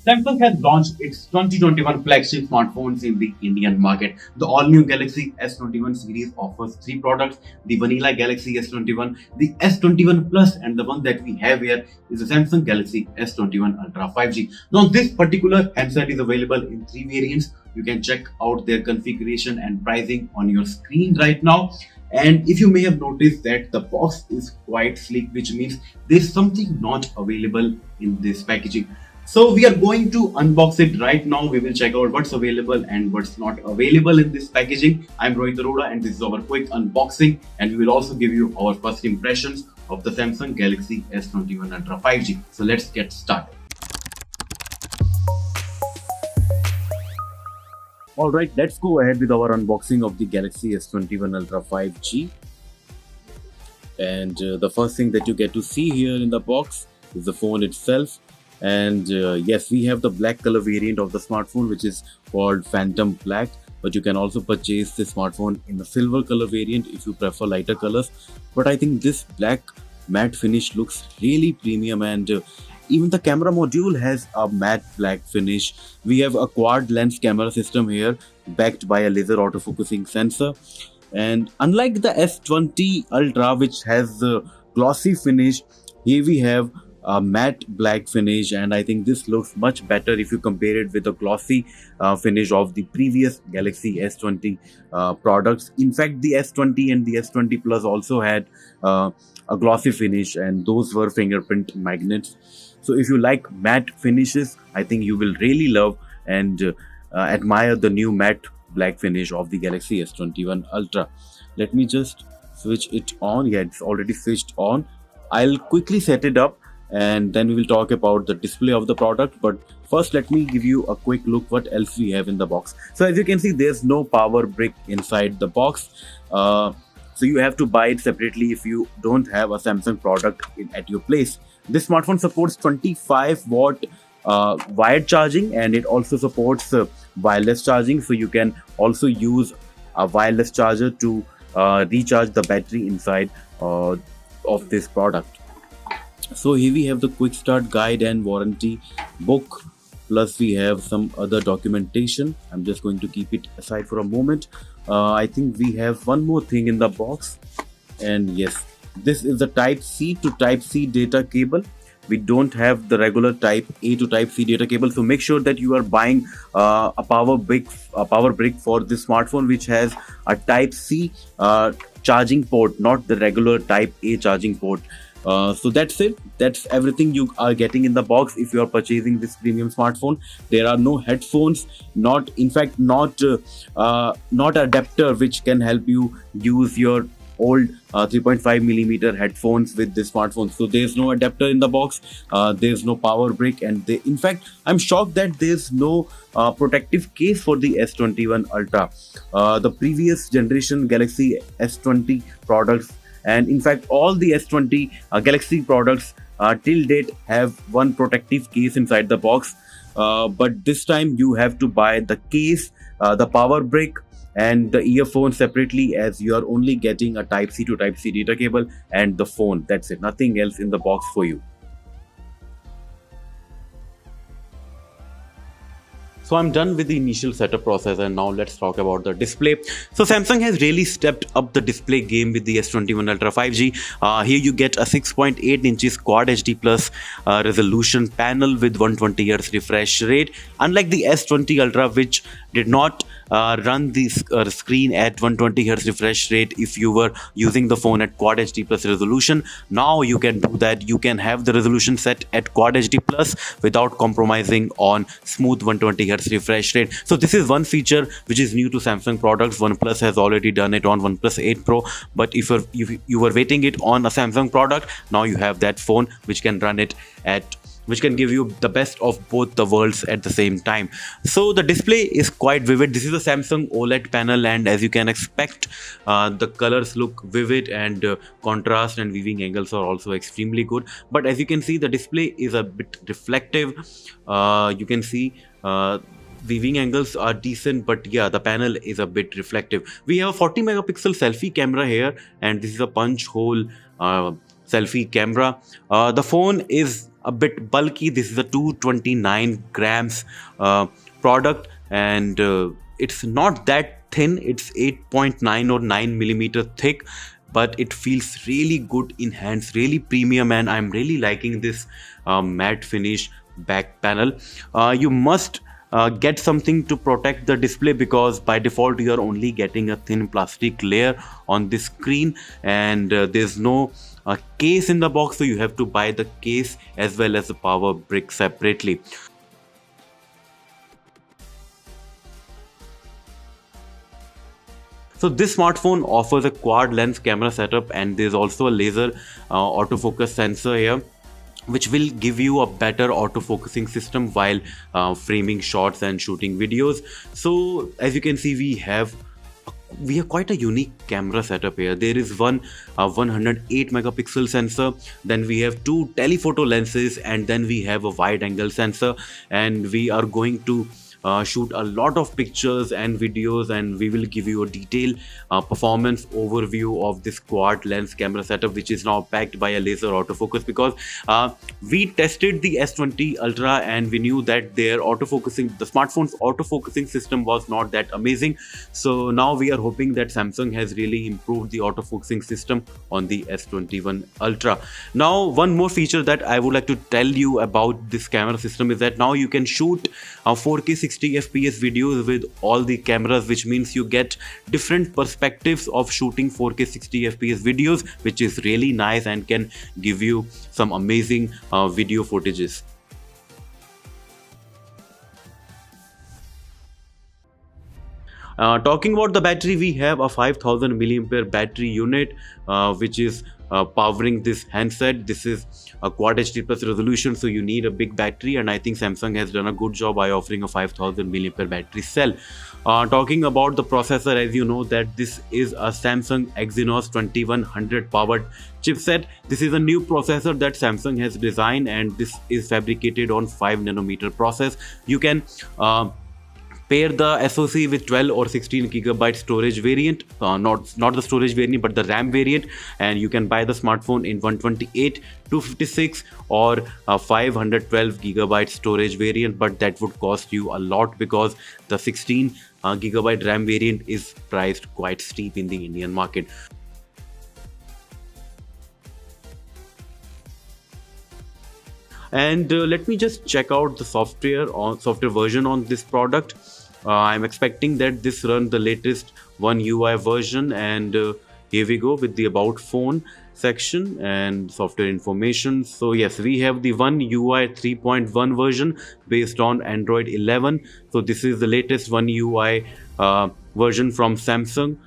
Samsung has launched its 2021 flagship smartphones in the Indian market. The all-new Galaxy S21 series offers three products: the vanilla Galaxy S21, the S21 Plus, and the one that we have here is the Samsung Galaxy S21 Ultra 5G. Now, this particular handset is available in three variants. You can check out their configuration and pricing on your screen right now. And if you may have noticed that the box is quite sleek, which means there's something not available in this packaging. So we are going to unbox it right now. We will check out what's available and what's not available in this packaging. I'm Rohit Arora and this is our quick unboxing, and we will also give you our first impressions of the Samsung Galaxy S21 Ultra 5G. So let's get started. Alright, let's go ahead with our unboxing of the Galaxy S21 Ultra 5G. And the first thing that you get to see here in the box is the phone itself. And yes, we have the black color variant of the smartphone, which is called Phantom Black, but you can also purchase this smartphone in the silver color variant if you prefer lighter colors. But I think this black matte finish looks really premium, and even the camera module has a matte black finish. We have a quad lens camera system here backed by a laser autofocusing sensor, and unlike the S20 Ultra, which has the glossy finish, here we have a matte black finish, and I think this looks much better if you compare it with the glossy finish of the previous Galaxy S20 products. In fact, the S20 and the S20 Plus also had a glossy finish, and those were fingerprint magnets. So if you like matte finishes, I think you will really love and admire the new matte black finish of the Galaxy S21 Ultra. Let me just switch it on. Yeah, it's already switched on. I'll quickly set it up and then we will talk about the display of the product. But first, let me give you a quick look what else we have in the box. So as you can see, there's no power brick inside the box. So you have to buy it separately if you don't have a Samsung product at your place. This smartphone supports 25 watt wired charging, and it also supports wireless charging. So you can also use a wireless charger to recharge the battery inside of this product. So here we have the quick start guide and warranty book, plus we have some other documentation. I'm just going to keep it aside for a moment. I think we have one more thing in the box, and yes, this is the Type C to Type C data cable. We don't have the regular Type A to Type C data cable, so make sure that you are buying a power brick for this smartphone which has a Type C charging port, not the regular Type A charging port. So that's it. That's everything you are getting in the box if you are purchasing this premium smartphone. There are no headphones, not adapter which can help you use your old 3.5mm headphones with this smartphone. So there's no adapter in the box, there's no power brick, and in fact I'm shocked that there's no protective case for the S21 Ultra. The previous generation Galaxy S20 products, and in fact all the S20 Galaxy products till date have one protective case inside the box, but this time you have to buy the case, the power brick and the earphone separately, as you are only getting a Type C to Type C data cable and the phone. That's it, nothing else in the box for you. So I'm done with the initial setup process, and now let's talk about the display. So Samsung has really stepped up the display game with the S21 Ultra 5G. Here you get a 6.8 inches Quad HD Plus resolution panel with 120Hz refresh rate. Unlike the S20 Ultra, which did not run the screen at 120Hz refresh rate if you were using the phone at Quad HD Plus resolution, now you can do that. You can have the resolution set at Quad HD Plus without compromising on smooth 120Hz refresh rate. So this is one feature which is new to Samsung products. OnePlus has already done it on OnePlus 8 Pro, but if you were waiting it on a Samsung product, now you have that phone which can run it at, which can give you the best of both the worlds at the same time. So the display is quite vivid. This is a Samsung OLED panel, and as you can expect, the colors look vivid, and contrast and viewing angles are also extremely good. But as you can see, the display is a bit reflective. You can see viewing angles are decent, but yeah, the panel is a bit reflective. We have a 40 megapixel selfie camera here, and this is a punch hole selfie camera. The phone is a bit bulky. This is a 229 grams product, and it's not that thin. It's 8.9 or 9 millimeter thick, but it feels really good in hands, really premium, and I'm really liking this matte finish back panel. You must get something to protect the display, because by default you are only getting a thin plastic layer on the screen, and there's no case in the box, so you have to buy the case as well as the power brick separately. So this smartphone offers a quad lens camera setup, and there's also a laser autofocus sensor here, which will give you a better autofocusing system while framing shots and shooting videos. So as you can see, we have quite a unique camera setup here. There is one 108 megapixel sensor, then we have two telephoto lenses, and then we have a wide angle sensor, and we are going to shoot a lot of pictures and videos, and we will give you a detailed performance overview of this quad lens camera setup, which is now backed by a laser autofocus, because we tested the S20 Ultra and we knew that their autofocusing, the smartphone's autofocusing system was not that amazing. So now we are hoping that Samsung has really improved the autofocusing system on the S21 Ultra. Now, one more feature that I would like to tell you about this camera system is that now you can shoot 4K 60 fps videos with all the cameras, which means you get different perspectives of shooting 4K 60 fps videos, which is really nice and can give you some amazing video footages. Talking about the battery, we have a 5000 milliampere battery unit, which is powering this handset. This is a quad HD plus resolution, so you need a big battery, and I think Samsung has done a good job by offering a 5000 milliampere battery cell. Talking about the processor, as you know that this is a Samsung Exynos 2100 powered chipset. This is a new processor that Samsung has designed, and this is fabricated on 5 nanometer process. You can pair the SoC with 12 or 16 gigabyte storage variant, not the storage variant but the RAM variant, and you can buy the smartphone in 128, 256 or 512 gigabyte storage variant, but that would cost you a lot because the 16 gigabyte RAM variant is priced quite steep in the Indian market. And let me just check out the software version on this product. I'm expecting that this run the latest One UI version, and here we go with the about phone section and software information. So yes, we have the One UI 3.1 version based on Android 11. So this is the latest One UI version from Samsung.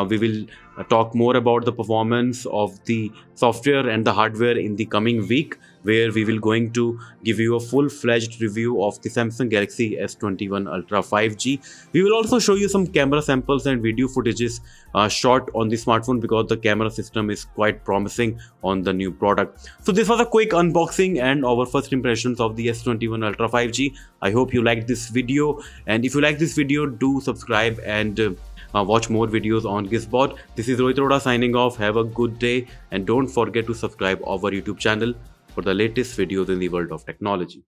We will talk more about the performance of the software and the hardware in the coming week, where we will going to give you a full-fledged review of the Samsung Galaxy S21 Ultra 5G. We will also show you some camera samples and video footages shot on the smartphone, because the camera system is quite promising on the new product. So this was a quick unboxing and our first impressions of the S21 Ultra 5G. I hope you liked this video, and if you like this video, do subscribe and watch more videos on Gizbot. This is Rohit Arora signing off. Have a good day, and don't forget to subscribe our YouTube channel for the latest videos in the world of technology.